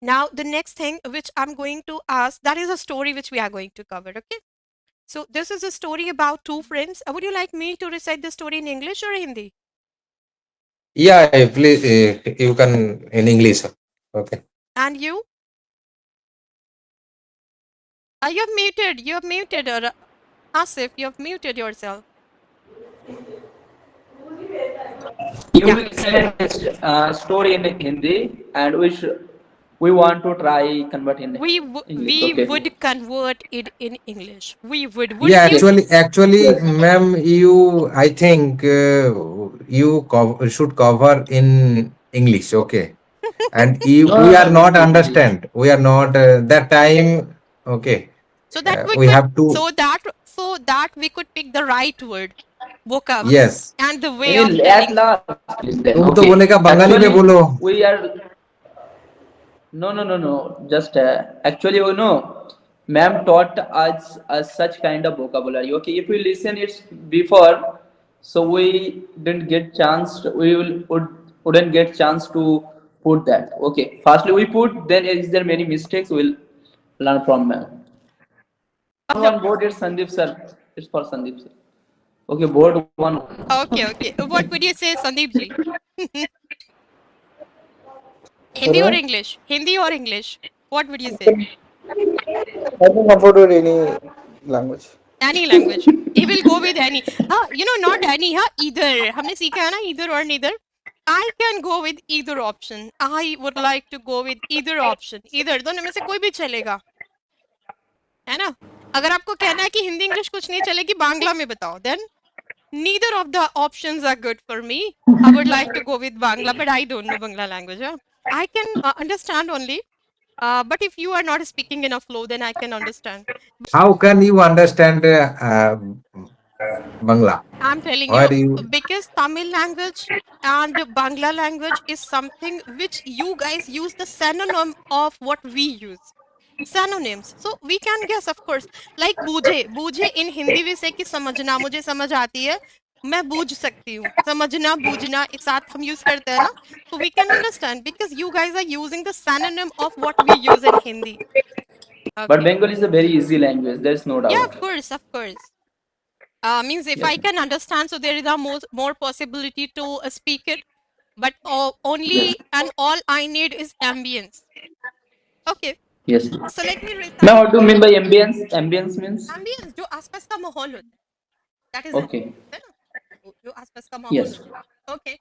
Now, the next thing which I'm going to ask, that is a story which we are going to cover, okay? So this is a story about two friends. Would you like me to recite the story in English or Hindi? Yeah, please, you can in English. Okay. And you? You have muted, Asif, you have muted yourself. You Yeah. will say this story in Hindi, and we want to try convert in English. We Okay. would convert it in English. We would. Yeah, Wouldn't you? actually, ma'am, you, I think you should cover in English, okay? And you, No, we no, are no. not Hindi. understand. We are not that time. Okay, So that we we could have to. so that we could pick the right word, vocabs, Yes. and the way of At telling. last, please then. तुम Okay. तो बोलेगा Bengali Actually, में बोलो. we are no. Just actually, ma'am taught us such kind of vocabulary. Okay, if we listen it before, so we didn't get chance. Wouldn't get chance to put that. Okay, firstly we put. Then is there many mistakes? We'll learn from ma'am. The, One board is Sandeep sir. It's for Sandeep sir. Okay, board one. okay. What would you say, Sandeep ji? Hindi or Sorry, English? Hindi or English? What would you say? I don't comfortable with any language. Any language. He will go with any. Not any, either. हमने सीखा है ना, either or neither. I can go with either option. I would like to go with either option. Either दोनों में से कोई भी चलेगा, है ना? अगर आपको कहना है कि हिंदी इंग्लिश कुछ नहीं चलेगी, बांग्ला में बताओ. Then neither of the options are good for me. I would like to go with Bangla, but I don't know Bangla language. I can understand only. But if you are not speaking in a flow, then I can understand. How can you understand Bangla? I'm telling Why you, do you? because Tamil language and Bangla language is something which you guys use the synonym of what we use. Synonyms. So we can guess, of course. Like बूझे. बूझे in Hindi we say कि समझना. मुझे समझ आती है. मैं बूझ सकती हूँ. समझना, बूझना एक साथ हम use करते हैं ना. So we can understand because you guys are using the synonym of what we use in Hindi. But Okay. Bengali is a very easy language. There's no Yeah, doubt. of course, of course. Means if Yes. I can understand, so there is a more possibility to speak it, but Yes. only and all I need is ambience. Okay, Yes. so let me recite. Now, what do you mean by ambience? Ambience means Ambience जो आसपास का माहौल होता है, that is okay. ambience, है ना? जो आसपास का माहौल Yes. होता है. Okay,